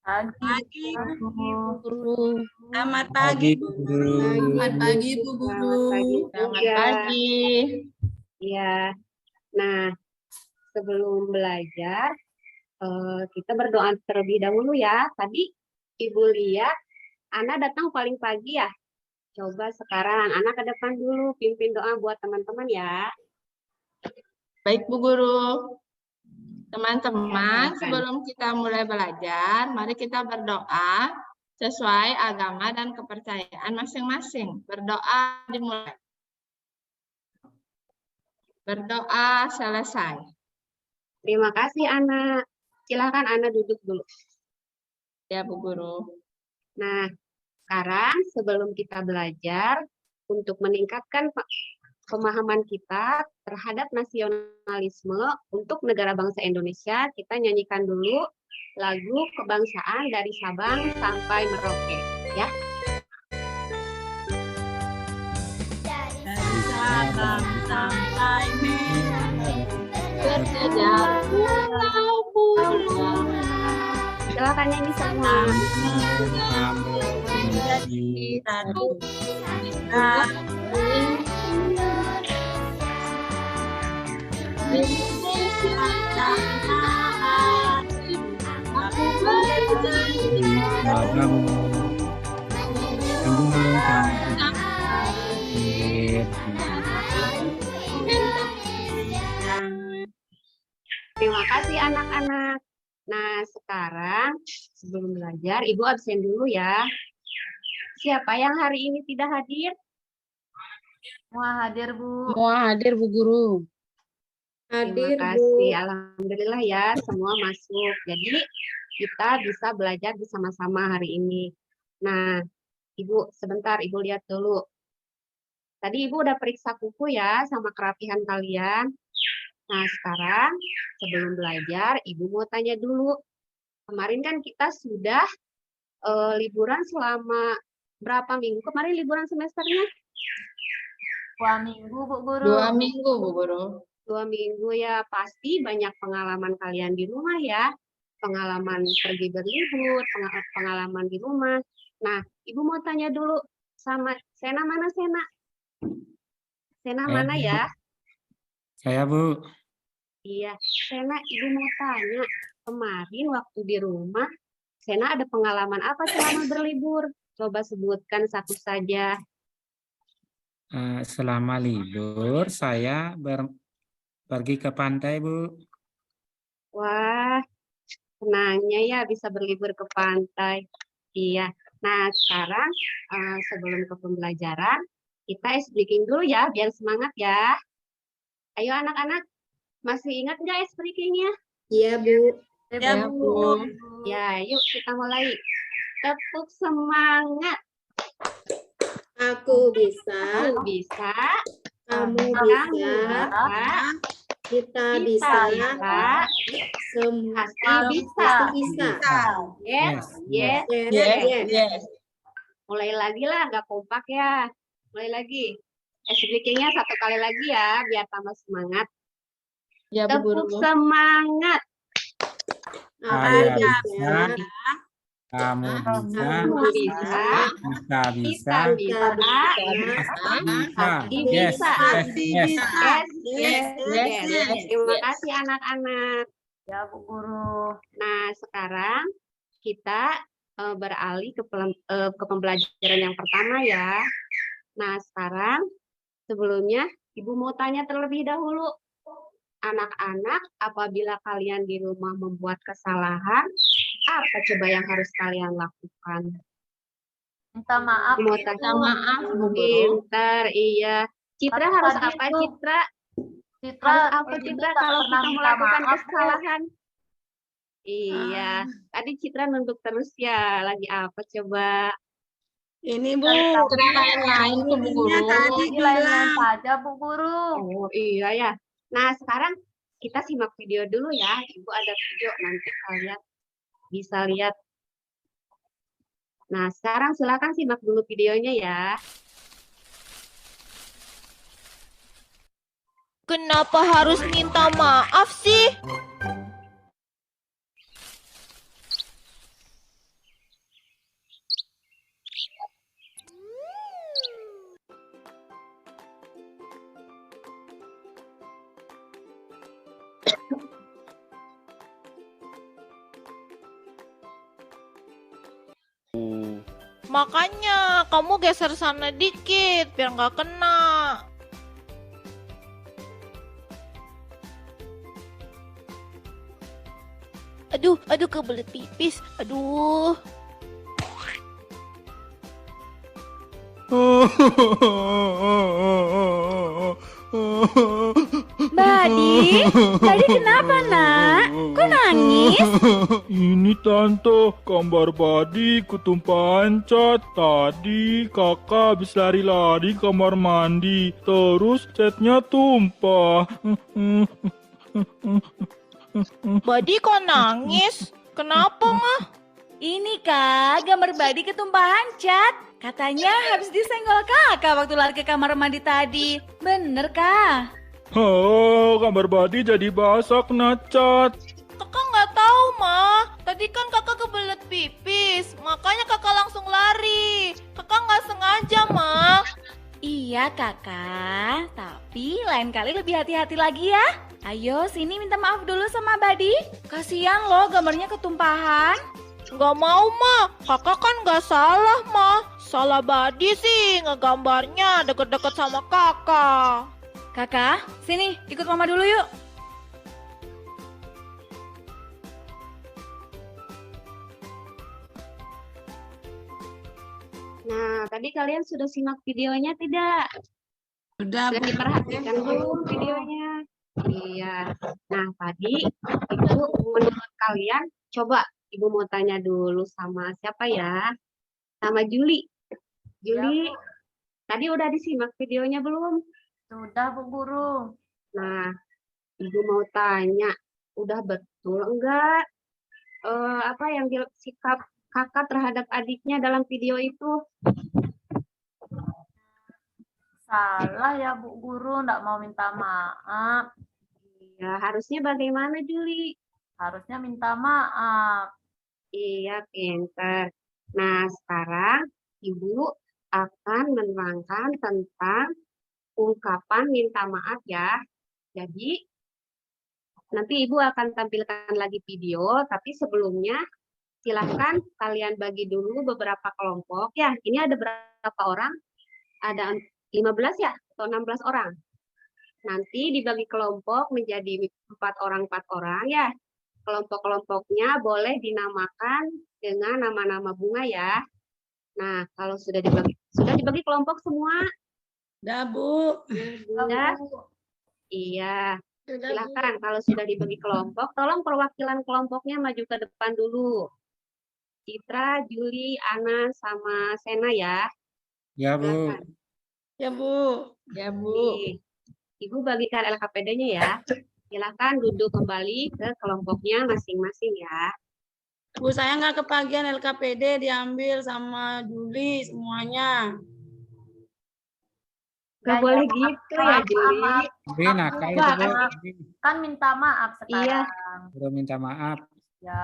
Pagi, Bu Bu. Guru. Selamat pagi, Bu. Selamat pagi, Bu Guru. Selamat pagi. Ya, nah sebelum belajar kita berdoa terlebih dahulu ya. Tadi Ibu lihat Ana datang paling pagi ya. Coba sekarang Ana ke depan dulu pimpin doa buat teman-teman ya. Baik, Bu Guru. Teman-teman, Ya, silakan. sebelum kita mulai belajar, mari kita berdoa sesuai agama dan kepercayaan masing-masing. Berdoa dimulai. Berdoa selesai. Terima kasih Ana. Silakan Ana duduk dulu. Ya, Bu Guru. Nah, sekarang sebelum kita belajar untuk meningkatkan pemahaman kita terhadap nasionalisme untuk negara bangsa Indonesia, kita nyanyikan dulu lagu kebangsaan dari Sabang sampai Merauke, ya. Dari Sabang sampai Merauke, Berjajar pulau-pulau. Silakan nyanyi semua. menjadi satu kita. Indonesia tanah air, aku berjanji Terima kasih anak-anak. Nah, sekarang sebelum belajar, Ibu absen dulu ya. Siapa yang hari ini tidak hadir? Semua hadir, Bu. Semua hadir, Bu Guru. Terima kasih. Alhamdulillah ya, semua masuk. Jadi, kita bisa belajar bersama-sama hari ini. Nah, Ibu, sebentar Ibu lihat dulu. Tadi Ibu udah periksa kuku ya, sama kerapihan kalian. Nah, sekarang sebelum belajar, Ibu mau tanya dulu. Kemarin kan kita sudah liburan selama berapa minggu? Kemarin liburan semesternya? 2 minggu, Bu Guru. 2 minggu, Bu Guru. 2 minggu ya, pasti banyak pengalaman kalian di rumah ya. Pengalaman pergi berlibur, pengalaman di rumah. Nah, Ibu mau tanya dulu sama Sena, mana Sena? Sena mana ya? Saya, Bu. Iya, Sena, Ibu mau tanya. Kemarin waktu di rumah, Sena ada pengalaman apa selama berlibur? Coba sebutkan satu saja. Selama libur, saya pergi ke pantai, Bu. Wah, senangnya ya bisa berlibur ke pantai. Iya. Nah, sekarang sebelum ke pembelajaran, kita ice breaking dulu ya, biar semangat ya. Ayo anak-anak, masih ingat nggak ice breaking-nya? Iya, Bu. Ya, Bu. Ya, yuk kita mulai. Tepuk semangat. Aku bisa, Aku bisa, kamu kamu bisa, bisa, kita kita bisa, bisa, semua pasti bisa. bisa. Yes, yes, Yes, Yes, yes. yes. Mulai lagi lah, nggak kompak ya. Mulai lagi. Ice breaking-nya satu kali lagi ya, biar tambah semangat. Ya, Bu Guru. Tepuk semangat. Saya Aku bisa, kamu bisa, Kamu bisa, kita bisa, kita bisa, bisa. pasti Yes, bisa. yes, yes. Yes, yes, Yes, yes. yes, Terima yes. kasih anak-anak. Ya, Bu Guru. Nah, sekarang kita beralih ke pembelajaran yang pertama ya. Nah, sekarang sebelumnya Ibu mau tanya terlebih dahulu. Anak-anak, apabila kalian di rumah membuat kesalahan, apa coba yang harus kalian lakukan? Minta maaf. Mau Bu. tanya Maaf, Bu Guru. pintar, iya. Citra Tapi harus tadi apa, tuh, Citra? Citra, Harus apa, ini Citra, nggak kalau pernah kita minta melakukan maaf, Bu. kesalahan? Iya, tadi Citra nunduk terus ya. Lagi apa coba? Ini, Bu. Citra lain-lain tuh, Bu Guru. Jadi lain-lain saja, Bu Guru. Oh iya ya. Nah, sekarang kita simak video dulu ya. Ibu ada video, nanti kalian bisa lihat. Nah, sekarang silakan simak dulu videonya ya. Kenapa harus minta maaf sih? Makanya kamu geser sana dikit biar nggak kena. Aduh kebelet pipis. Aduh. Badi kenapa nak? Kok nangis? Ini tante, gambar Badi ketumpahan cat. Tadi kakak habis lari-lari kamar mandi, terus catnya tumpah. Badi kok nangis? Kenapa mah? Ini kak, gambar Badi ketumpahan cat. Katanya habis disenggol kakak waktu lari ke kamar mandi tadi. Bener kak? Oh, gambar Badi jadi basah kena cat. Kakak nggak tahu mah. Tadi kan kakak kebelet pipis, makanya kakak langsung lari. Kakak nggak sengaja mah. Iya kakak, tapi lain kali lebih hati-hati lagi ya. Ayo sini minta maaf dulu sama Badi. Kasian loh gambarnya ketumpahan. Nggak mau mah, kakak kan nggak salah mah. Salah Badi sih ngegambarnya deket-deket sama kakak. Kakak, sini ikut mama dulu yuk. Nah, tadi kalian sudah simak videonya tidak? Sudah, Sudah Bu. diperhatikan belum videonya? Iya. Nah, tadi Ibu menurut kalian, coba Ibu mau tanya dulu sama siapa ya? Sama Juli. Juli, tadi udah disimak videonya belum? Sudah, Bu Guru. Nah, Ibu mau tanya, udah betul enggak apa yang sikap kakak terhadap adiknya dalam video itu? Salah ya, Bu Guru. Nggak mau minta maaf. Ya, harusnya bagaimana, Juli? Harusnya minta maaf. Iya, pinter. Nah, sekarang Ibu akan menerangkan tentang ungkapan minta maaf ya. Jadi, nanti Ibu akan tampilkan lagi video, tapi sebelumnya silahkan kalian bagi dulu beberapa kelompok. Ya, ini ada berapa orang? Ada 15 ya? Atau 16 orang? Nanti dibagi kelompok menjadi 4 orang ya. Kelompok-kelompoknya boleh dinamakan dengan nama-nama bunga ya. Nah, kalau sudah dibagi kelompok semua? Sudah, Bu. Sudah? Iya. Silakan kalau sudah dibagi kelompok, tolong perwakilan kelompoknya maju ke depan dulu. Citra, Juli, Ana, sama Sena ya. Ya, Bu. Silakan. Ya, Bu. Ya, Bu. Nih, Ibu bagikan LKPD-nya ya. Silakan duduk kembali ke kelompoknya masing-masing ya. Bu, saya nggak kebagian LKPD, diambil sama Juli semuanya. Nggak Ya, boleh ya, gitu maaf, ya, maaf, Juli. maaf. Tapi nakal Wah, itu, Bu. Kan minta maaf Iya. sekarang. Udah minta maaf. Ya,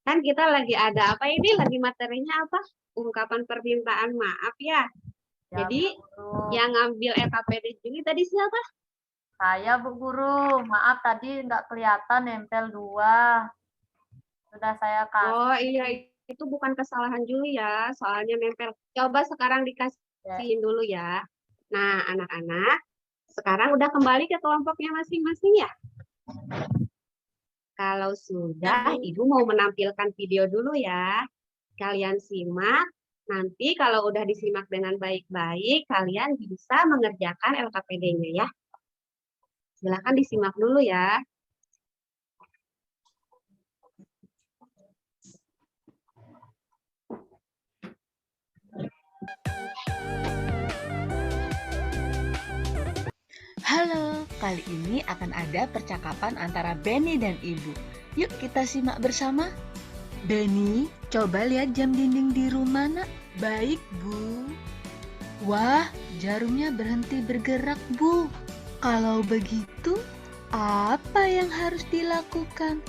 Kan kita lagi ada apa ini? Lagi materinya apa? Ungkapan permintaan maaf ya. ya, Jadi, Bu Guru. yang ngambil LKPD Juli tadi siapa? Saya, Bu Guru. Maaf tadi nggak kelihatan nempel 2. Sudah saya kasih. Oh iya, itu bukan kesalahan Juli ya, soalnya nempel. Coba sekarang dikasihin dulu ya. Nah, anak-anak, sekarang udah kembali ke kelompoknya masing-masing ya? Kalau sudah, Ibu mau menampilkan video dulu ya. Kalian simak, nanti kalau udah disimak dengan baik-baik, kalian bisa mengerjakan LKPD-nya ya. Silakan disimak dulu ya. Halo, kali ini akan ada percakapan antara Benny dan Ibu. Yuk kita simak bersama. Benny, coba lihat jam dinding di rumah nak. Baik, Bu. Wah, jarumnya berhenti bergerak, Bu. Kalau begitu, apa yang harus dilakukan?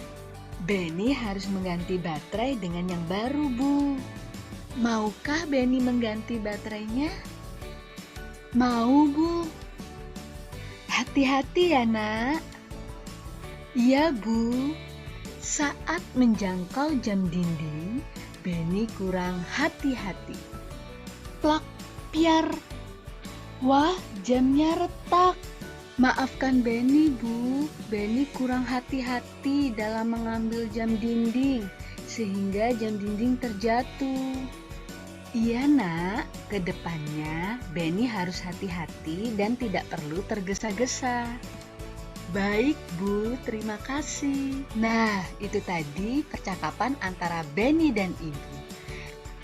Benny harus mengganti baterai dengan yang baru, Bu. Maukah Benny mengganti baterainya? Mau, Bu. Hati-hati ya, nak. Iya, Bu. Saat menjangkau jam dinding, Beni kurang hati-hati. Plak, piar. Wah, jamnya retak. Maafkan Beni, Bu. Beni kurang hati-hati dalam mengambil jam dinding, sehingga jam dinding terjatuh. Iya, Nak. Kedepannya, Beni harus hati-hati dan tidak perlu tergesa-gesa. Baik, Bu. Terima kasih. Nah, itu tadi percakapan antara Beni dan Ibu.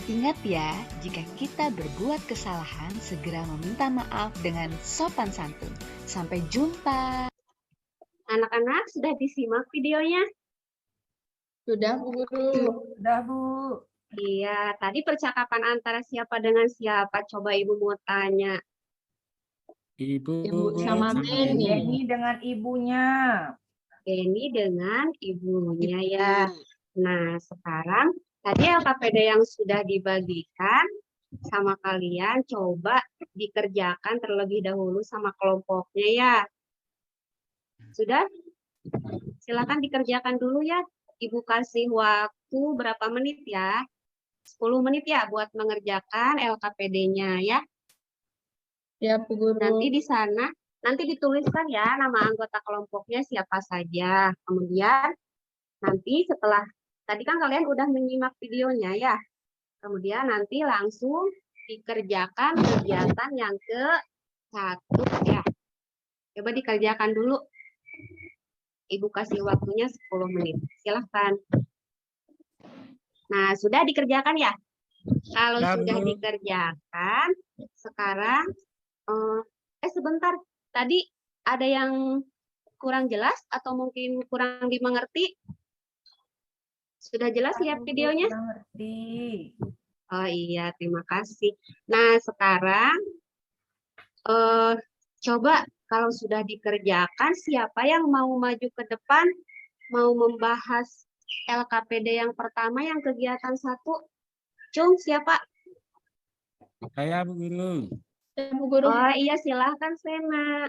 Ingat ya, jika kita berbuat kesalahan, segera meminta maaf dengan sopan santun. Sampai jumpa. Anak-anak sudah disimak videonya? Sudah, Bu Guru. Udah, Bu. Iya, tadi percakapan antara siapa dengan siapa? Coba Ibu mau tanya. Ibu Ibu sama Beni. Beni dengan ibunya. Beni dengan ibunya ya. Nah, sekarang tadi LKPD yang sudah dibagikan sama kalian, coba dikerjakan terlebih dahulu sama kelompoknya ya. Sudah? Silakan dikerjakan dulu ya. Ibu kasih waktu berapa menit ya? 10 menit ya buat mengerjakan LKPD-nya ya. Ya, Bu Guru. Nanti di sana, nanti dituliskan ya nama anggota kelompoknya siapa saja. Kemudian nanti setelah, tadi kan kalian udah menyimak videonya ya. Kemudian nanti langsung dikerjakan kegiatan yang ke-1 ya. Coba dikerjakan dulu. Ibu kasih waktunya 10 menit. Silahkan. Nah, sudah dikerjakan ya? Kalau Ya, sudah Bu. dikerjakan, sekarang, sebentar. Tadi ada yang kurang jelas atau mungkin kurang dimengerti? Sudah jelas lihat videonya? Udah ngerti. Oh iya, terima kasih. Nah, sekarang coba kalau sudah dikerjakan, siapa yang mau maju ke depan, mau membahas LKPD yang pertama, yang kegiatan 1? Cung, siapa? Saya, Bu Guru. Ya, Bu Guru. Oh iya, silahkan Sena.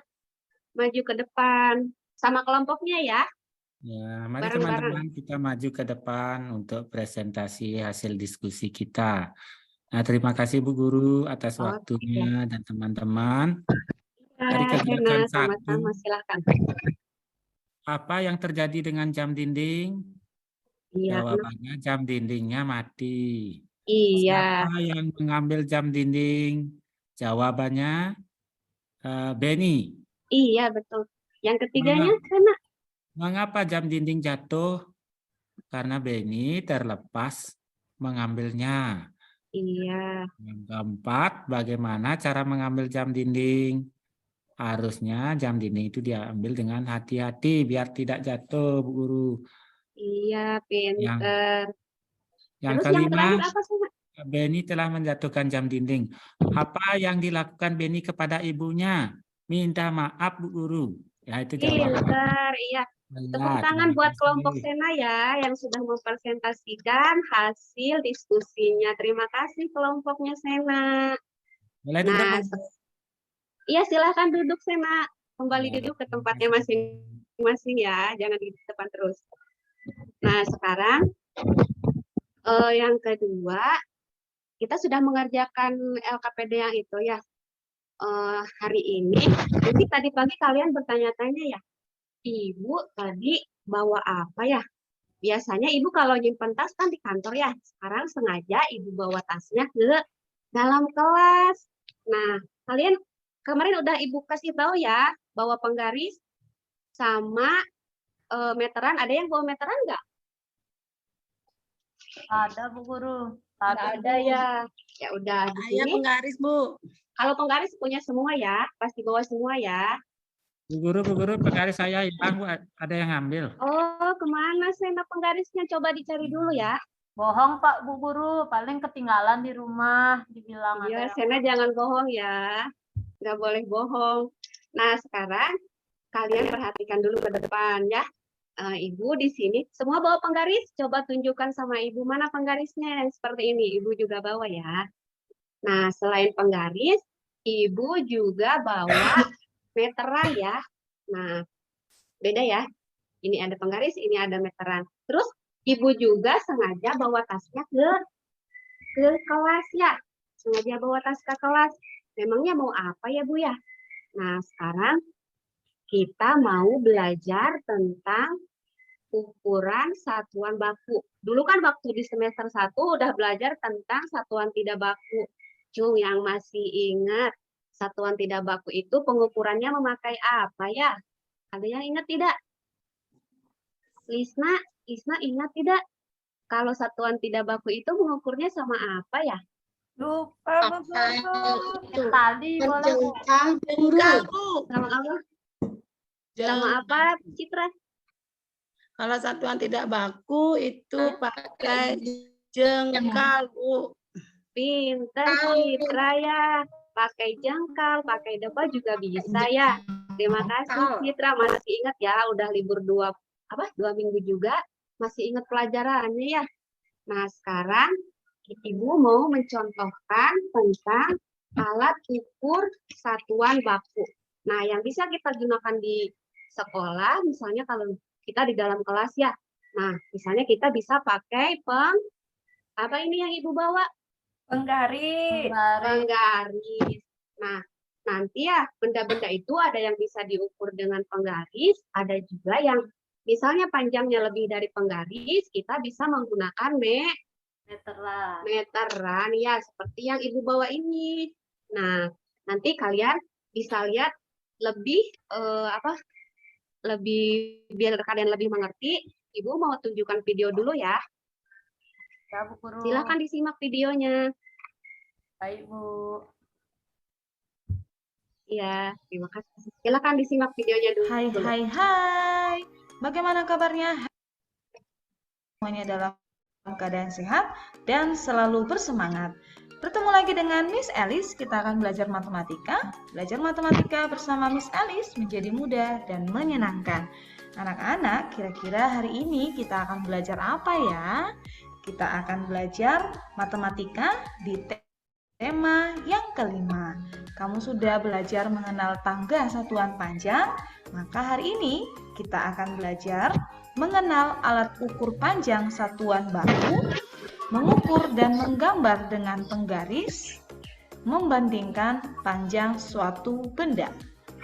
Maju ke depan. Sama kelompoknya ya. Ya, mari Bareng-bareng. teman-teman kita maju ke depan untuk presentasi hasil diskusi kita. Nah, terima kasih Bu Guru atas Oke. waktunya dan teman-teman. Dari Sena, kegiatan 1, sama-sama, silahkan. apa yang terjadi dengan jam dinding? Iya, Jawabannya jam dindingnya mati. iya, Siapa yang mengambil jam dinding? Jawabannya Beni. iya betul. Yang ketiganya, Sena. Mengapa jam dinding jatuh? Karena Beni terlepas mengambilnya. Iya, Yang keempat, bagaimana cara mengambil jam dinding? Harusnya jam dinding itu diambil dengan hati-hati biar tidak jatuh, Bu Guru. iya, pinter. Yang Terus yang kelima, terakhir apa, Sena? Beni telah menjatuhkan jam dinding. Apa yang dilakukan Beni kepada ibunya? Minta maaf, Bu Guru. Ya, itu jawaban. Pinter, iya. Tepuk tangan buat kelompok Sena ya yang sudah mempresentasikan hasil diskusinya. Terima kasih kelompoknya Sena. Boleh duduk, Nah, Bu? iya silahkan duduk Sena. Kembali Ya, duduk ke tempatnya masing-masing ya, jangan di depan terus. Nah sekarang yang kedua, kita sudah mengerjakan LKPD yang itu ya. Hari ini, jadi tadi pagi kalian bertanya-tanya ya, Ibu tadi bawa apa ya? Biasanya Ibu kalau nyimpen tas kan di kantor ya. Sekarang sengaja Ibu bawa tasnya ke dalam kelas. Nah, kalian kemarin udah Ibu kasih tahu ya, bawa penggaris sama meteran. Ada yang bawa meteran nggak? Ada, Bu Guru. Nggak ada ya. Ya udah di Saya sini. penggaris, Bu. Kalau penggaris punya semua ya, pasti bawa semua ya. Bu Guru, penggaris saya hilang, Bu. Ada yang ambil. Oh, kemana Sena penggarisnya? Coba dicari dulu ya. Bohong, Pak Bu Guru. Paling ketinggalan di rumah. Dibilang Iya, ada yang Sena jangan bohong ya. Nggak boleh bohong. Nah, sekarang kalian perhatikan dulu ke depan ya. Ibu di sini semua bawa penggaris. Coba tunjukkan sama Ibu mana penggarisnya yang seperti ini. Ibu juga bawa ya. Nah, selain penggaris, Ibu juga bawa meteran ya. Nah, beda ya. Ini ada penggaris, ini ada meteran. Terus Ibu juga sengaja bawa tasnya ke ke kelas ya. Sengaja bawa tas ke kelas. Memangnya mau apa ya Bu ya? Nah, sekarang kita mau belajar tentang ukuran satuan baku. Dulu kan waktu di semester 1 udah belajar tentang satuan tidak baku. Cung, yang masih ingat satuan tidak baku itu pengukurannya memakai apa ya? Ada yang ingat tidak? Lisna ingat tidak? Kalau satuan tidak baku itu mengukurnya sama apa ya? Lupa, Bu Guru. Tadi boleh, Bu. Jengkal, Bu. Sama apa? Sama apa, Citra? Kalau satuan tidak baku itu pakai jengkal, Bu. Pintar Citra ya. Pakai jengkal, pakai depa juga bisa ya. Terima kasih Citra, masih ingat ya, udah libur 2 minggu juga, masih ingat pelajarannya ya. Nah, sekarang Ibu mau mencontohkan tentang alat ukur satuan baku. Nah, yang bisa kita gunakan di sekolah, misalnya kalau kita di dalam kelas ya. Nah, misalnya kita bisa pakai apa ini yang Ibu bawa? Penggaris. Penggaris. Nah, nanti ya benda-benda itu ada yang bisa diukur dengan penggaris, ada juga yang misalnya panjangnya lebih dari penggaris, kita bisa menggunakan meteran ya, seperti yang Ibu bawa ini. Nah, nanti kalian bisa lihat lebih biar kalian lebih mengerti. Ibu mau tunjukkan video dulu ya. Ya, Bu Guru. Silakan disimak videonya. Baik, Bu. Iya, terima kasih. Silakan disimak videonya dulu. Hai. Bagaimana kabarnya? Semuanya dalam keadaan sehat dan selalu bersemangat. Bertemu lagi dengan Miss Alice, kita akan belajar matematika. Belajar matematika bersama Miss Alice menjadi mudah dan menyenangkan. Anak-anak, kira-kira hari ini kita akan belajar apa ya? Kita akan belajar matematika di tema yang kelima. Kamu sudah belajar mengenal tangga satuan panjang, maka hari ini kita akan belajar mengenal alat ukur panjang satuan baku, mengukur dan menggambar dengan penggaris, membandingkan panjang suatu benda.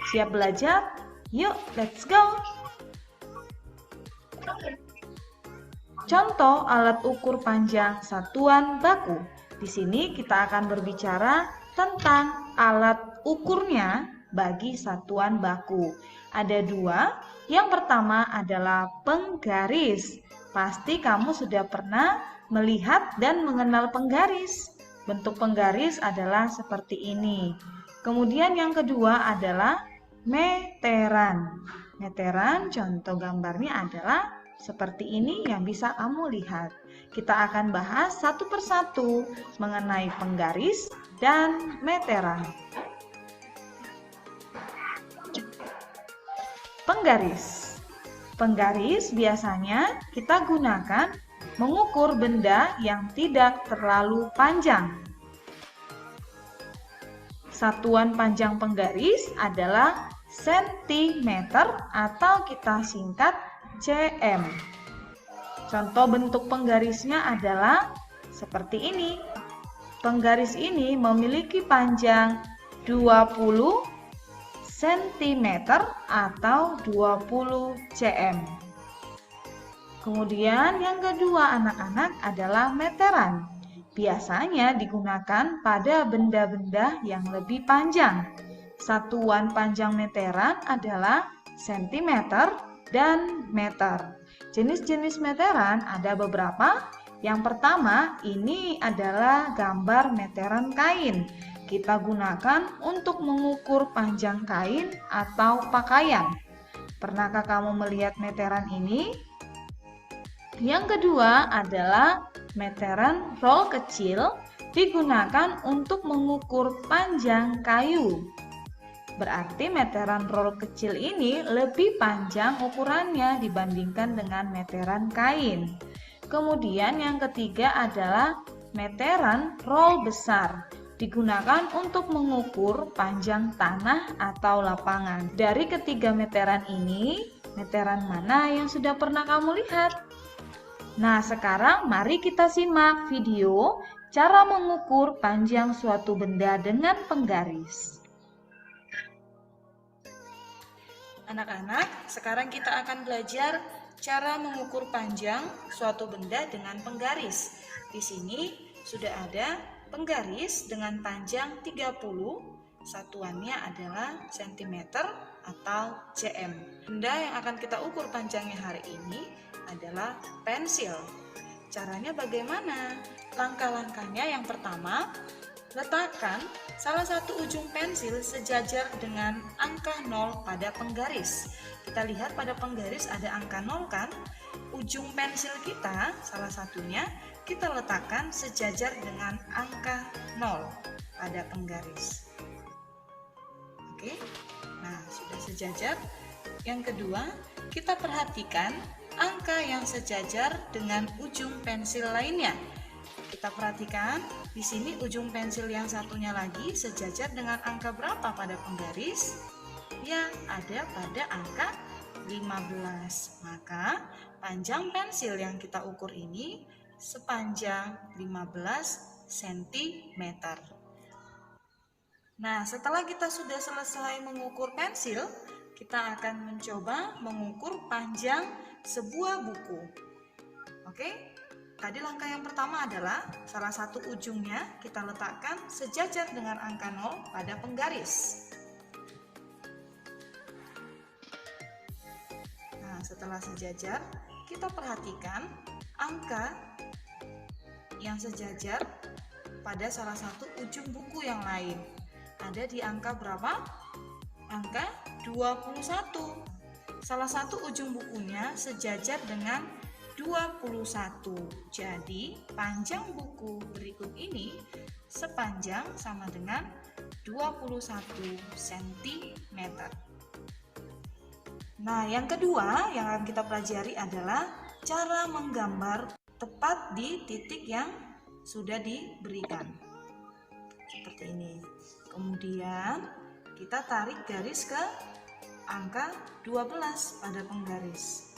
Siap belajar? Yuk, let's go! Contoh alat ukur panjang satuan baku. Di sini kita akan berbicara tentang alat ukurnya bagi satuan baku. Ada 2. Yang pertama adalah penggaris. Pasti kamu sudah pernah melihat dan mengenal penggaris. Bentuk penggaris adalah seperti ini. Kemudian yang kedua adalah meteran. Meteran contoh gambarnya adalah seperti ini yang bisa kamu lihat. Kita akan bahas satu persatu mengenai penggaris dan meteran. Penggaris. Penggaris biasanya kita gunakan mengukur benda yang tidak terlalu panjang. Satuan panjang penggaris adalah sentimeter atau kita singkat cm. Contoh bentuk penggarisnya adalah seperti ini. Penggaris ini memiliki panjang 20 cm atau 20 cm. Kemudian yang kedua anak-anak adalah meteran. Biasanya digunakan pada benda-benda yang lebih panjang. Satuan panjang meteran adalah sentimeter dan meter. Jenis-jenis meteran ada beberapa. Yang pertama, ini adalah gambar meteran kain. Kita gunakan untuk mengukur panjang kain atau pakaian. Pernahkah kamu melihat meteran ini? Yang kedua adalah meteran roll kecil, digunakan untuk mengukur panjang kayu. Berarti meteran roll kecil ini lebih panjang ukurannya dibandingkan dengan meteran kain. Kemudian yang ketiga adalah meteran roll besar. Digunakan untuk mengukur panjang tanah atau lapangan. Dari ketiga meteran ini, meteran mana yang sudah pernah kamu lihat? Nah, sekarang mari kita simak video cara mengukur panjang suatu benda dengan penggaris. Anak-anak, sekarang kita akan belajar cara mengukur panjang suatu benda dengan penggaris. Di sini sudah ada penggaris dengan panjang 30, satuannya adalah cm atau cm. Benda yang akan kita ukur panjangnya hari ini adalah pensil. Caranya bagaimana? Langkah-langkahnya yang pertama, letakkan salah satu ujung pensil sejajar dengan angka 0 pada penggaris. Kita lihat pada penggaris ada angka 0 kan? Ujung pensil kita, salah satunya, kita letakkan sejajar dengan angka 0 pada penggaris. Oke, nah sudah sejajar. Yang kedua, kita perhatikan angka yang sejajar dengan ujung pensil lainnya. Kita perhatikan di sini ujung pensil yang satunya lagi sejajar dengan angka berapa pada penggaris? Ya, ada pada angka 15. Maka panjang pensil yang kita ukur ini sepanjang 15 cm. Nah, setelah kita sudah selesai mengukur pensil, kita akan mencoba mengukur panjang sebuah buku. Oke? Tadi langkah yang pertama adalah salah satu ujungnya kita letakkan sejajar dengan angka 0 pada penggaris. Nah, setelah sejajar, kita perhatikan angka yang sejajar pada salah satu ujung buku yang lain. Ada di angka berapa? Angka 21. Salah satu ujung bukunya sejajar dengan 21. Jadi, panjang buku berikut ini sepanjang sama dengan 21 cm. Nah, yang kedua yang akan kita pelajari adalah cara menggambar tepat di titik yang sudah diberikan. Seperti ini. Kemudian, kita tarik garis ke angka 12 pada penggaris.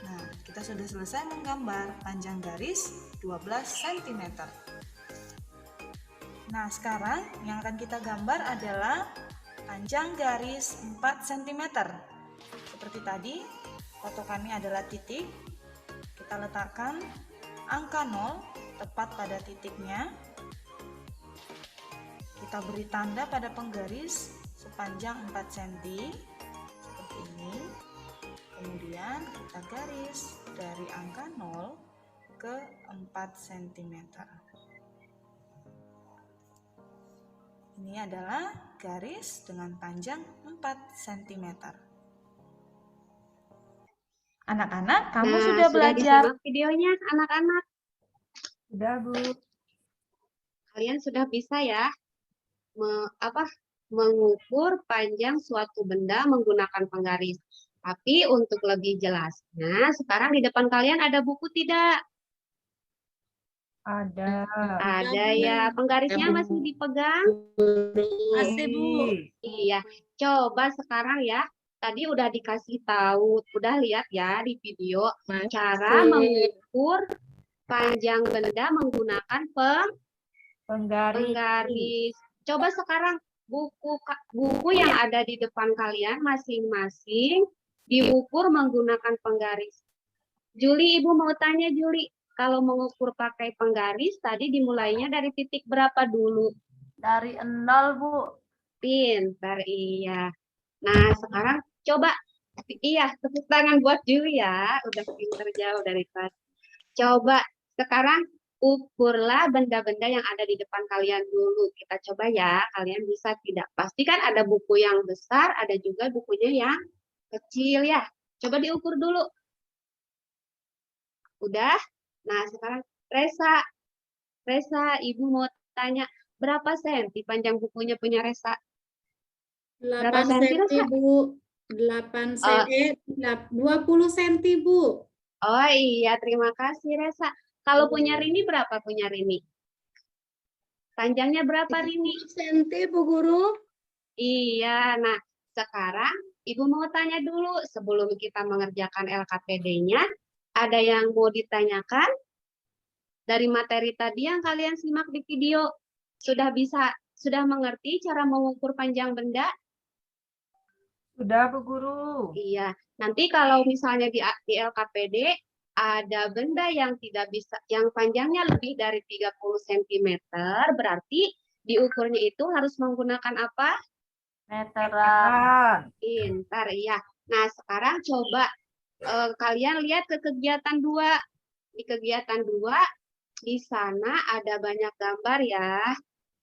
Nah, kita sudah selesai menggambar panjang garis 12 cm. Nah, sekarang yang akan kita gambar adalah panjang garis 4 cm. Seperti tadi, patokannya adalah titik. Kita letakkan angka 0 tepat pada titiknya. Kita beri tanda pada penggaris sepanjang 4 cm seperti ini. Kemudian kita garis dari angka 0 ke 4 cm. Ini adalah garis dengan panjang 4 cm. Anak-anak, kamu sudah belajar disimak videonya, anak-anak? Sudah, Bu. Kalian sudah bisa ya mengukur panjang suatu benda menggunakan penggaris. Tapi untuk lebih jelasnya, sekarang di depan kalian ada buku tidak? Ada. Ada ya. Penggarisnya masih dipegang? Masih, Bu. Iya. Coba sekarang ya. Tadi udah dikasih tahu, udah lihat ya di video cara mengukur panjang benda menggunakan penggaris. Coba sekarang buku yang ada di depan kalian masing-masing diukur menggunakan penggaris. Juli, Ibu mau tanya Juli, kalau mengukur pakai penggaris tadi dimulainya dari titik berapa dulu? Dari 0, Bu. Pintar, iya. Nah, sekarang coba, iya, tepuk tangan buat Juli ya, udah pintar jauh dari tadi. Coba sekarang ukurlah benda-benda yang ada di depan kalian dulu. Kita coba ya, kalian bisa tidak? Pasti kan ada buku yang besar, ada juga bukunya yang kecil ya. Coba diukur dulu. Udah? Nah, sekarang Resa, Ibu mau tanya, berapa senti panjang bukunya punya Resa? 8 cm, Bu. 8 cm, 20 cm, Bu. Oh iya, terima kasih Resa. Kalau punya Rini berapa punya Rini? Panjangnya berapa Rini? 10 cm, Bu Guru. Iya, nah sekarang Ibu mau tanya dulu sebelum kita mengerjakan LKPD-nya, ada yang mau ditanyakan? Dari materi tadi yang kalian simak di video, sudah mengerti cara mengukur panjang benda? Sudah, Bu Guru. Iya, nanti kalau misalnya di LKPD ada benda yang tidak bisa, yang panjangnya lebih dari 30 cm, berarti diukurnya itu harus menggunakan apa? Meteran. Pintar, ya. Nah, sekarang coba kalian lihat ke kegiatan 2. Di kegiatan 2, di sana ada banyak gambar ya.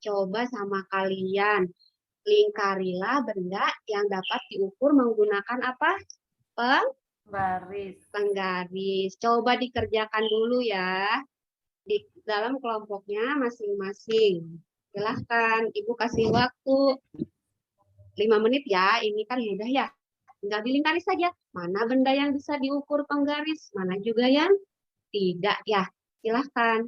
Coba sama kalian, lingkarilah benda yang dapat diukur menggunakan apa? Penggaris. Coba dikerjakan dulu ya. Di dalam kelompoknya masing-masing. Silahkan, Ibu kasih waktu 5 menit ya. Ini kan mudah ya. Tinggal dilingkari saja. Mana benda yang bisa diukur penggaris, mana juga yang tidak ya. Silahkan.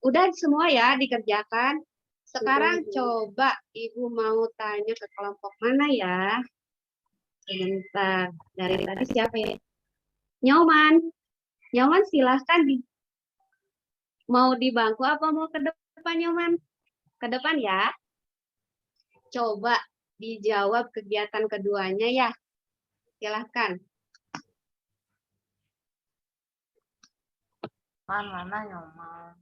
Udah semua ya dikerjakan. Sekarang coba Ibu mau tanya ke kelompok mana ya? Sebentar. Dari tadi siapa ya? Nyoman. Nyoman silahkan. Mau di bangku apa mau ke depan Nyoman? Ke depan ya. Coba dijawab kegiatan keduanya ya. Silahkan. Mana Nyoman?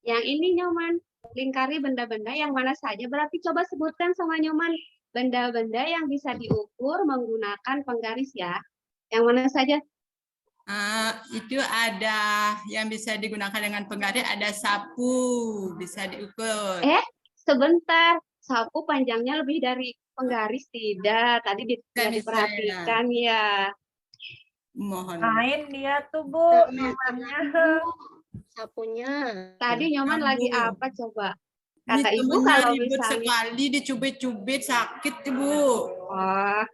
Yang ini Nyoman. Lingkari benda-benda yang mana saja. Berarti coba sebutkan sama Nyoman. Benda-benda yang bisa diukur menggunakan penggaris ya. Yang mana saja? Itu ada yang bisa digunakan dengan penggaris, ada sapu, bisa diukur. Sebentar. Sapu panjangnya lebih dari penggaris tidak. Tadi diperhatikan ya. Mohon. Main dia tuh, Bu. Nyomannya. Sapunya. Tadi Nyoman lagi apa coba? Kata Ini Ibu temennya kalau ribut misalnya. sekali, dicubit-cubit, sakit Ibu. Oh,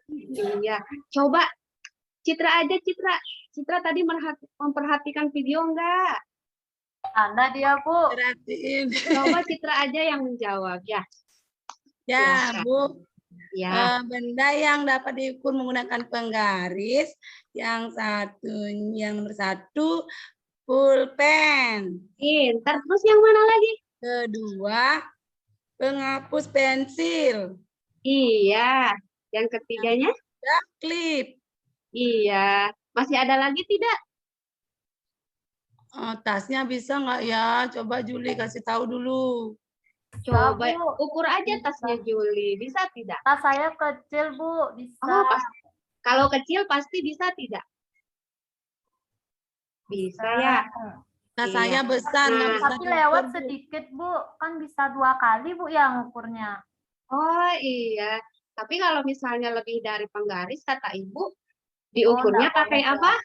iya. Coba Citra aja, Citra. Citra tadi memperhatikan video enggak? Ada dia, Bu. Perhatiin. Coba Citra aja yang menjawab ya. Ya, Bu. Ya. Benda yang dapat diukur menggunakan penggaris, yang nomor 1 pulpen. Pintar. Terus yang mana lagi? Kedua, penghapus pensil. Iya. Yang ketiganya? Klip. Iya. Masih ada lagi tidak? Tasnya bisa nggak ya? Coba Juli kasih tahu dulu. Coba ukur aja tasnya Juli. Bisa tidak? Tas saya kecil, Bu. Bisa. Oh, kalau kecil pasti bisa tidak? Bisa ya. Tas saya besar. Nah, Tapi lewat sedikit, Bu. Kan bisa 2 kali, Bu, yang ukurnya. Oh iya. Tapi kalau misalnya lebih dari penggaris, kata Ibu, diukurnya pakai apa?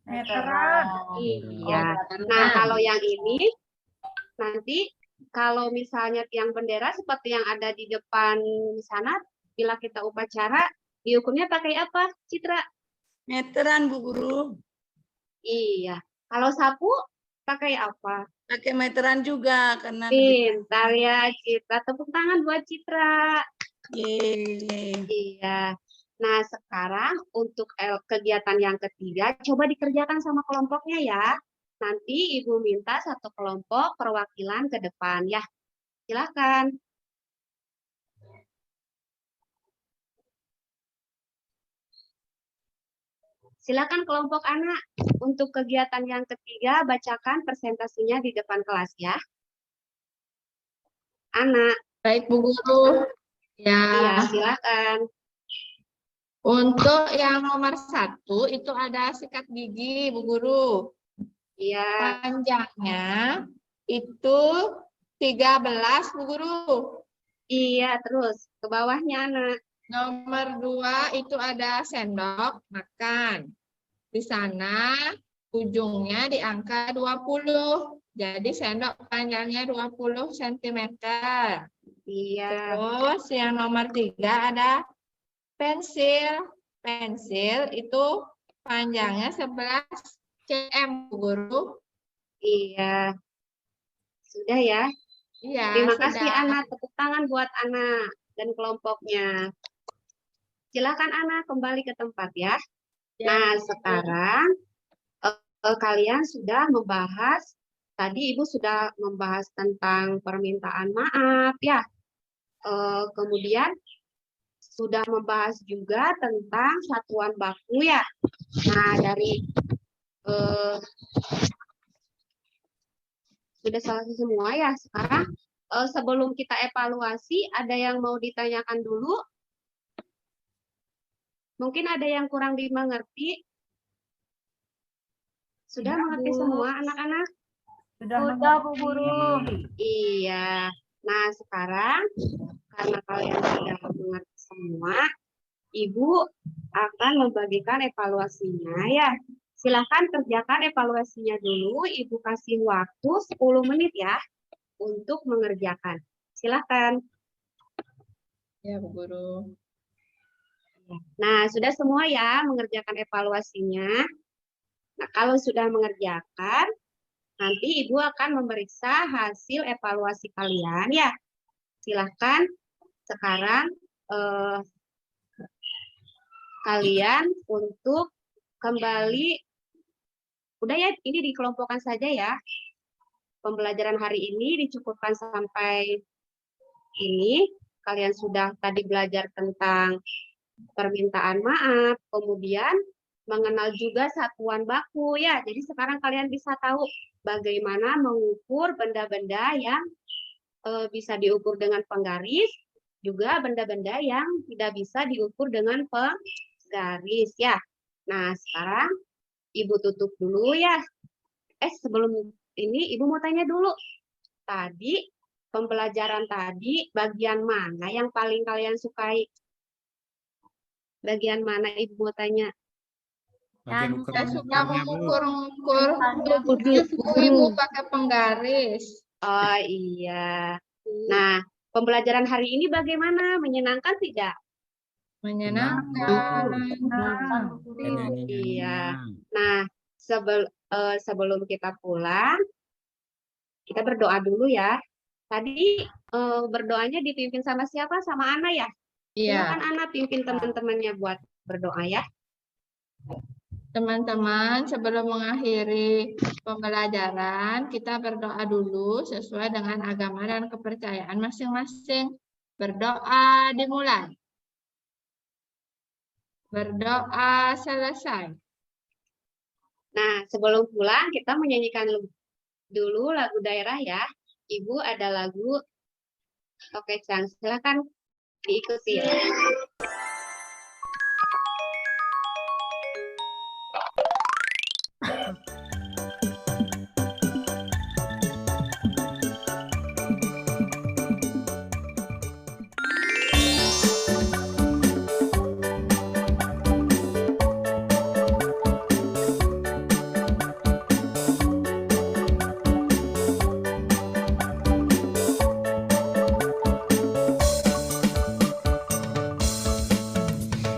Meteran. Iya. Nah, kalau yang ini, nanti kalau misalnya tiang bendera seperti yang ada di depan sana, bila kita upacara, diukurnya pakai apa, Citra? Meteran, Bu Guru. Iya. Kalau sapu, pakai apa? Pakai meteran juga. Karena Pintar ya, Citra. Tepuk tangan buat Citra. Yeay. Iya. Nah, sekarang untuk kegiatan yang ketiga, coba dikerjakan sama kelompoknya ya. Nanti Ibu minta satu kelompok perwakilan ke depan ya. Silakan. Silakan kelompok anak. Untuk kegiatan yang ketiga, bacakan presentasinya di depan kelas ya. Anak. Baik, Bu Guru. Iya, Ya, silakan. untuk yang nomor 1 itu ada sikat gigi, Bu Guru. Iya. Panjangnya itu 13, Bu Guru. Iya, terus ke bawahnya anak. Nomor 2 itu ada sendok makan. Di sana ujungnya di angka 20. Jadi sendok panjangnya 20 cm. Iya. Terus yang nomor 3 ada pensil. Pensil itu panjangnya 11 cm, Bu Guru. Iya. Sudah ya. Iya, Terima kasih sudah. Ana, tepuk tangan buat Ana dan kelompoknya. Silakan Ana kembali ke tempat ya. Ya, Nah, Bu. sekarang kalian sudah membahas, tadi Ibu sudah membahas tentang permintaan maaf ya. Kemudian sudah membahas juga tentang satuan baku ya. Nah, dari sudah selesai semua ya. Sekarang sebelum kita evaluasi, ada yang mau ditanyakan dulu? Mungkin ada yang kurang dimengerti. Sudah mengerti semua anak-anak? Sudah, Bu Guru. Iya. Nah, sekarang karena kalian sudah mengerti semua, Ibu akan membagikan evaluasinya ya. Silahkan kerjakan evaluasinya dulu. Ibu kasih waktu 10 menit ya untuk mengerjakan. Silahkan. Ya, Bu Guru. Nah, sudah semua ya mengerjakan evaluasinya. Nah, kalau sudah mengerjakan, nanti Ibu akan memeriksa hasil evaluasi kalian ya. Silahkan sekarang kalian untuk kembali. Udah ya, ini dikelompokkan saja ya. Pembelajaran hari ini dicukupkan sampai ini. Kalian sudah tadi belajar tentang permintaan maaf, kemudian mengenal juga satuan baku ya. Jadi sekarang kalian bisa tahu bagaimana mengukur benda-benda yang bisa diukur dengan penggaris, juga benda-benda yang tidak bisa diukur dengan penggaris ya. Nah, sekarang Ibu tutup dulu ya. Sebelum ini Ibu mau tanya dulu. Tadi pembelajaran tadi bagian mana yang paling kalian sukai? Bagian mana Ibu mau tanya? Bagian Saya suka ukur-ukurnya, Bu. mengukur Ibu pakai penggaris. Oh iya. Nah, pembelajaran hari ini bagaimana? Menyenangkan tidak? Menyenangkan. Iya. Nah, sebelum kita pulang, kita berdoa dulu ya. Tadi berdoanya dipimpin sama siapa? Sama Ana ya? Iya. Silakan Ana pimpin teman-temannya buat berdoa ya. Teman-teman, sebelum mengakhiri pembelajaran, kita berdoa dulu sesuai dengan agama dan kepercayaan masing-masing. Berdoa dimulai. Berdoa selesai. Nah, sebelum pulang kita menyanyikan dulu lagu daerah ya. Ibu ada lagu Tokecang. Silakan diikuti ya.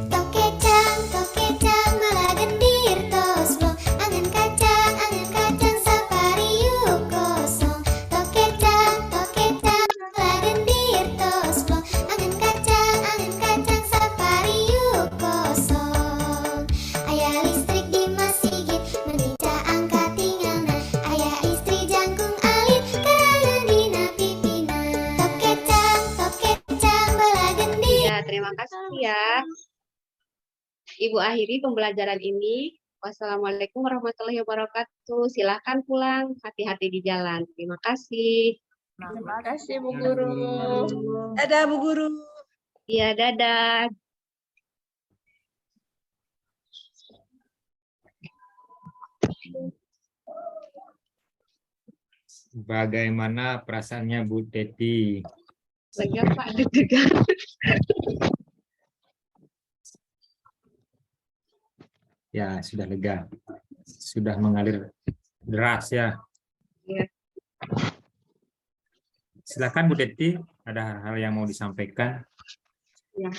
Tokecang, tokecang, malah gendir toslo. Angan kacang sapari yuk kosong. Tokecang, tokecang, malah gendir toslo. Angan kacang sapari yuk kosong. Ayah listrik di masjid, mendica angkat tinggalna. Ayah istri jangkung alit, karangan dina pipina. Tokecang, malah gendir. Ya, terima kasih ya. Ibu akhiri pembelajaran ini. Wassalamualaikum warahmatullahi wabarakatuh. Silahkan pulang, hati-hati di jalan. Terima kasih. Terima kasih, Bu Guru. Dadah, Bu Guru. Iya, dadah. Bagaimana perasaannya Bu Teti? Lega Pak, deg-degan. Ya, sudah lega. Sudah mengalir deras ya. Iya. Silakan Bu Teti, ada hal yang mau disampaikan? Ya.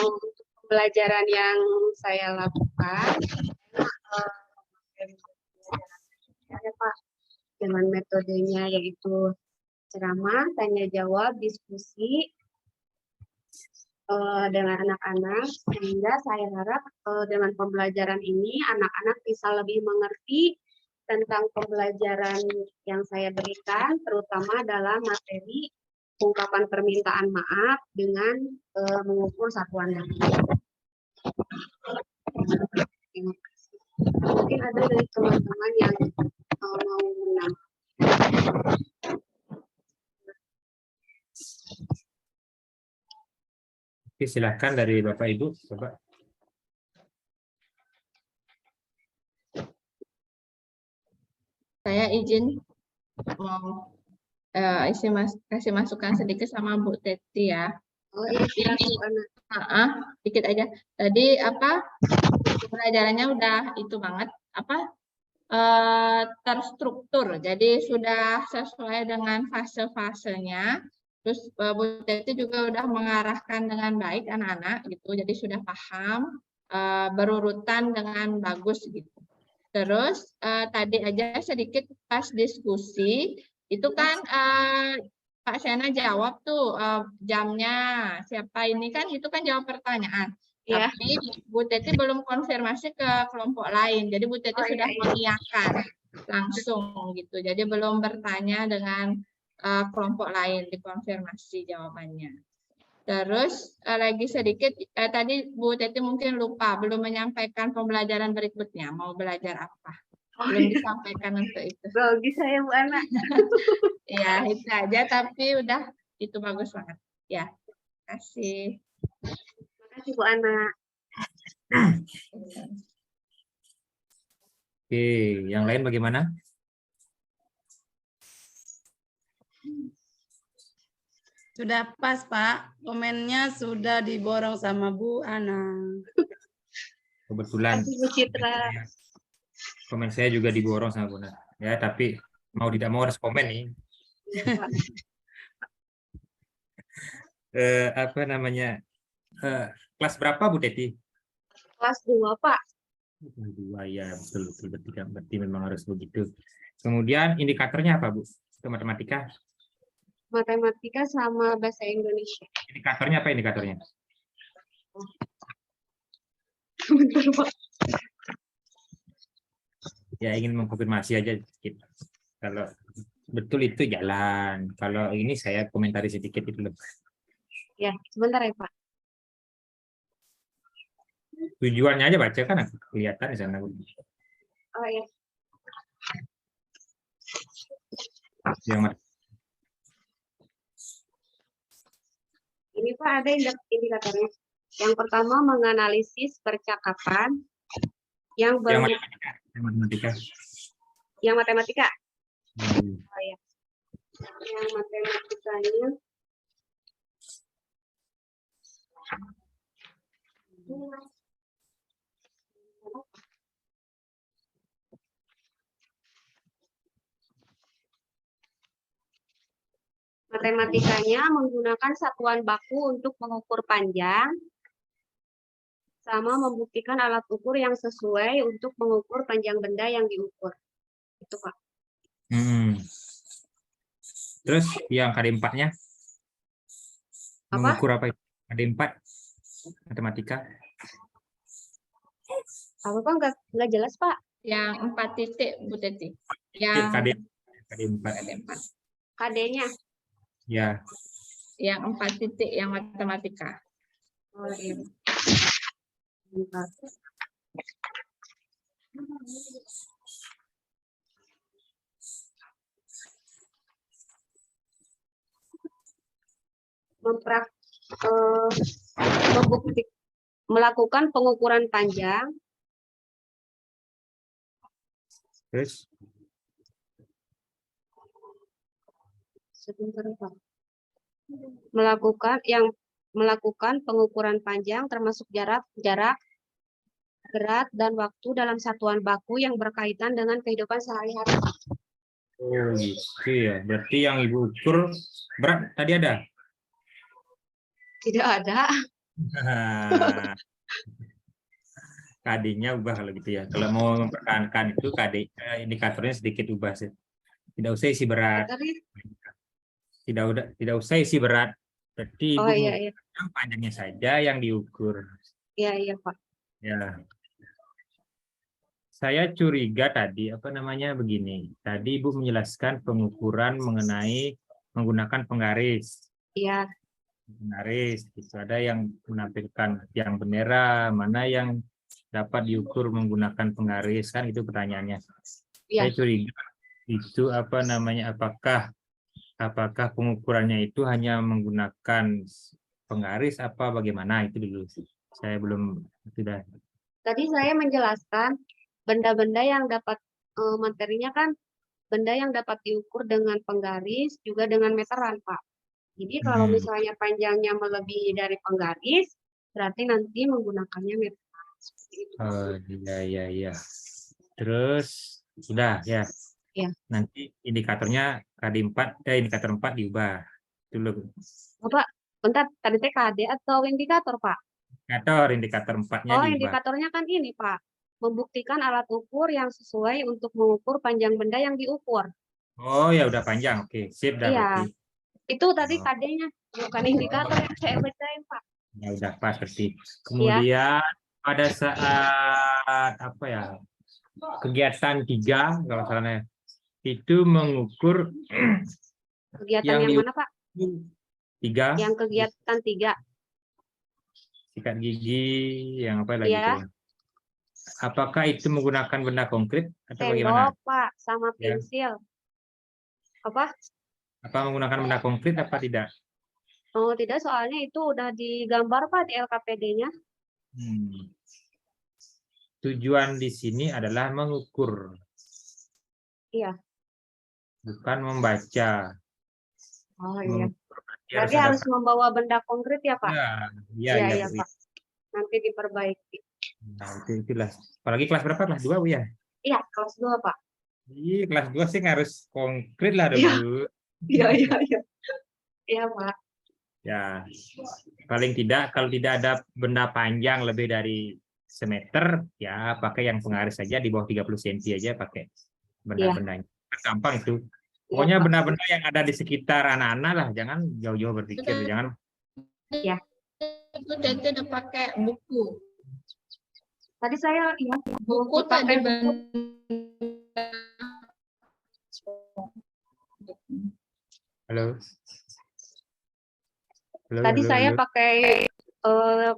Untuk pembelajaran yang saya lakukan, ya Pak, dengan metodenya yaitu ceramah, tanya jawab, diskusi dengan anak-anak, sehingga saya harap dengan pembelajaran ini anak-anak bisa lebih mengerti tentang pembelajaran yang saya berikan, terutama dalam materi ungkapan permintaan maaf dengan mengukur satuan nada. Terima kasih. Mungkin ada dari teman-teman yang mau menambah. Oke, silakan dari Bapak Ibu, coba. Saya izin mau kasih masukan sedikit sama Bu Teti ya. Oh iya, silakan. Dikit aja. Tadi pelajarannya udah itu banget terstruktur. Jadi sudah sesuai dengan fase-fasenya. Terus Bu Teti juga udah mengarahkan dengan baik anak-anak gitu. Jadi sudah paham berurutan dengan bagus gitu. Terus tadi aja sedikit pas diskusi itu kan Pak Sena jawab tuh jamnya siapa ini kan itu kan jawab pertanyaan. Iya. Tapi Bu Teti belum konfirmasi ke kelompok lain. Jadi Bu Teti sudah mengiyakan langsung gitu. Jadi belum bertanya dengan kelompok lain dikonfirmasi jawabannya. Terus lagi sedikit tadi Bu Teti mungkin lupa belum menyampaikan pembelajaran berikutnya mau belajar apa. Belum disampaikan untuk itu. Bagus saya Bu Ana. Ya itu aja tapi udah itu bagus banget. Ya, terima kasih. Terima kasih Bu Ana. Oke, yang lain bagaimana? Sudah pas, Pak. Komennya sudah diborong sama Bu Ana. Kebetulan Bu Citra. komen saya juga diborong sama Bu Ana. Ya, tapi mau tidak mau harus komen nih. Apa namanya? Kelas berapa Bu Teti? Kelas 2, Pak. 2 ya, betul berarti memang harus begitu. Kemudian indikatornya apa, Bu? Itu matematika? Matematika sama bahasa Indonesia. Indikatornya apa indikatornya? Bentar, Pak. Ya, ingin mengkonfirmasi aja sedikit. Kalau betul itu jalan. Kalau ini saya komentari sedikit itu loh. Ya, sebentar ya, Pak. Tujuannya aja baca kan aku kelihatan di sana. Oh ya. Yang Ini Pak ada indikatornya. Yang pertama menganalisis percakapan yang matematika. Yang matematika. Oh ya. Yang matematikanya menggunakan satuan baku untuk mengukur panjang sama membuktikan alat ukur yang sesuai untuk mengukur panjang benda yang diukur. Itu Pak. Terus yang KD4-nya? Mengukur apa itu? KD4 matematika. Apa Pak nggak jelas Pak? Yang 4 titik Bu Teti. Yang KD4. KD-nya? Ya. Yang 4 titik yang matematika. Oh iya. Melakukan pengukuran panjang. Terus? Sebentar Pak. Melakukan pengukuran panjang termasuk jarak, berat dan waktu dalam satuan baku yang berkaitan dengan kehidupan sehari-hari. Oh gitu ya. Berarti yang Ibu ukur berat tadi ada? Tidak ada. KD-nya ubah kalau gitu ya. Kalau mau mempertahankan itu indikatornya sedikit ubah sih. Tidak usah isi berat. Tidak usah isi berat. Berarti Oh Ibu iya, iya. yang panjangnya saja yang diukur. Iya, iya, Pak. Ya. Saya curiga tadi begini. Tadi Ibu menjelaskan pengukuran mengenai menggunakan penggaris. Iya. Penggaris. Itu ada yang menampilkan tiang bendera, mana yang dapat diukur menggunakan penggaris, kan itu pertanyaannya. Iya. Saya curiga itu apakah pengukurannya itu hanya menggunakan penggaris apa bagaimana, itu dulu. Saya belum sudah. Tadi saya menjelaskan benda-benda yang dapat materinya kan benda yang dapat diukur dengan penggaris juga dengan meteran, Pak. Jadi kalau misalnya panjangnya melebihi dari penggaris, berarti nanti menggunakannya meteran. Seperti itu. Oh iya. Terus sudah ya. Ya. Nanti indikatornya indikator 4 diubah. Dulu. Oh, Pak, bentar, tadi teh KD atau indikator, Pak? Indikator 4-nya Oh, diubah. indikatornya kan ini, Pak. Membuktikan alat ukur yang sesuai untuk mengukur panjang benda yang diukur. Oh ya udah panjang. Oke, sip dah Iya. berarti. Itu tadi KD-nya, bukan indikator yang saya bacain, Pak. Ya udah pas berarti. Kemudian pada saat kegiatan 3 kalau salahnya itu mengukur Kegiatan yang mana, Pak? 3 Yang kegiatan 3. sikat gigi yang apa lagi Iya. itu? Apakah itu menggunakan benda konkret atau bagaimana? Sendok, Pak, sama Ya. pensil. Apa? Apa menggunakan benda konkret apa tidak? Oh, tidak, soalnya itu udah digambar, Pak, di LKPD-nya. Tujuan di sini adalah mengukur, Iya. bukan membaca. Oh, iya. Berarti Berarti ada- harus membawa benda konkret ya, Pak? Iya, Pak. Nanti diperbaiki. Nah, itulah. Apalagi kelas berapa? Kelas 2, Bu ya? Iya, kelas 2, Pak. Iya, kelas 2 sih harus konkret lah, Iya. Bu. Iya. Iya, Pak. Ya, paling tidak kalau tidak ada benda panjang lebih dari semeter, ya pakai yang penggaris saja di bawah 30 cm aja pakai benda-bendanya. Gampang itu. Pokoknya Pak. benda-benda yang ada di sekitar anak-anak lah, jangan jauh-jauh berpikir, jangan. Iya. Itu Tete udah pakai buku. Tadi saya Buku pakai tadi buku. Halo. Tadi saya pakai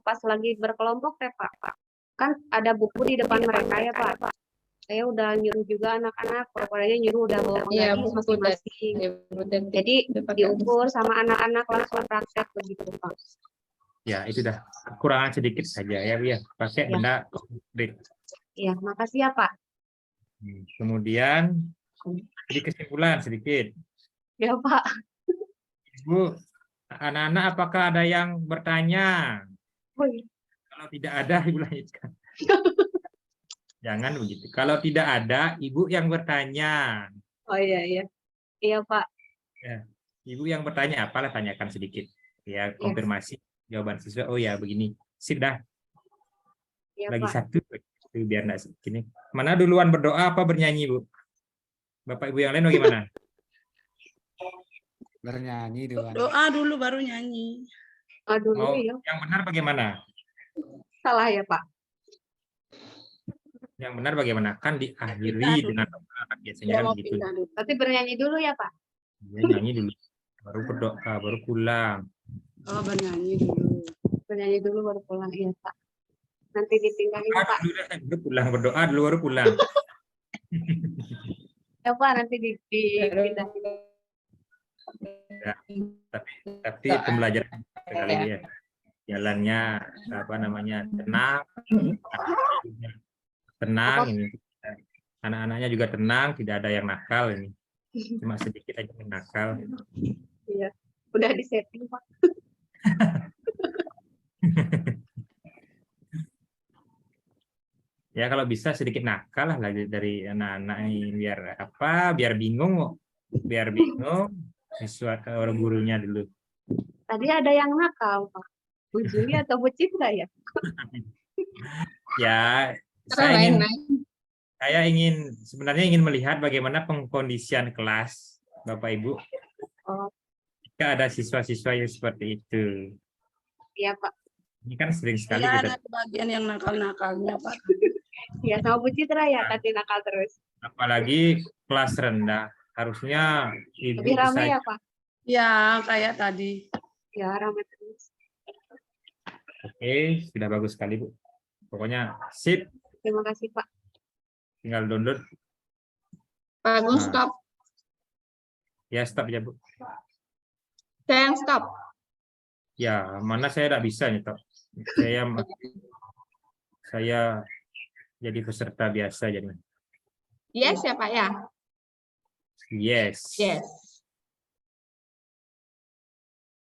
pas lagi berkelompok teh, Pak. Kan ada buku di depan mereka ya, Pak. Saya udah nyuruh juga anak-anak, pokoknya nyuruh udah bawa Iya, penggaris buku masing-masing. Jadi diukur sama anak-anak langsung praktek begitu, Pak. Ya, itu dah kekurangan sedikit saja ya, Bu ya. Pakai Ya. benda konkret. Iya, makasih ya, Pak. Kemudian jadi kesimpulan sedikit. Ya, Pak. Bu, anak-anak apakah ada yang bertanya? Woi. Kalau tidak ada, Ibu lanjutkan. Jangan begitu. Kalau tidak ada, Ibu yang bertanya. Oh iya. Iya, Pak. Ya, Ibu yang bertanya apalah, tanyakan sedikit. Ya, konfirmasi jawaban siswa. Oh ya, begini. Sip dah. Iya, Lagi Pak. satu, biar enggak gini. Mana duluan berdoa apa bernyanyi, Bu? Bapak Ibu yang lain bagaimana? Bernyanyi dulu. Doa dulu baru nyanyi. Aduh, Oh, iya. yang benar bagaimana? Salah ya, Pak. Yang benar bagaimana? Kan diakhiri dengan doa. Biasanya kan begitu. Tapi bernyanyi dulu ya, Pak. Ya, nyanyi dulu. Baru berdoa, baru pulang. Oh, bernyanyi dulu. Bernyanyi dulu baru pulang, iya, Pak. Nanti ditinggalin, Pak. Dulu pulang, berdoa dulu baru pulang. Ya, Pak, nanti dipindahin. Ya, tapi pembelajaran sekali ya. Jalannya tenang ini. Anak-anaknya juga tenang, tidak ada yang nakal ini. Cuma sedikit aja yang nakal. Iya, udah disetting, Pak. Ya kalau bisa sedikit nakal lah lagi dari anak-anak ini, biar bingung sesuatu orang gurunya dulu. Tadi ada yang nakal, Pak. Bu Juli atau Bu Citra ya? Ya, Lain. saya sebenarnya ingin melihat bagaimana pengkondisian kelas, Bapak Ibu. Oh, Jika ada siswa-siswa yang seperti itu. iya Pak. Ini kan sering sekali Ya, kita, ada bagian yang nakal-nakalnya, Pak. Ya sama Bu Citra ya, tadi nakal terus. apalagi kelas rendah. Harusnya Ibu Lebih ramai bisa. ya Pak? Ya, kayak tadi. Ya, ramai terus. Oke, sudah bagus sekali, Bu. Pokoknya sip, Terima kasih Pak. tinggal download. Bagus, Nah. stop. Ya, stop ya, Bu. Saya yang stop. Ya, mana saya tidak bisa nyetok. Saya jadi peserta biasa jadi. Yes ya Pak ya? Yes. Yes.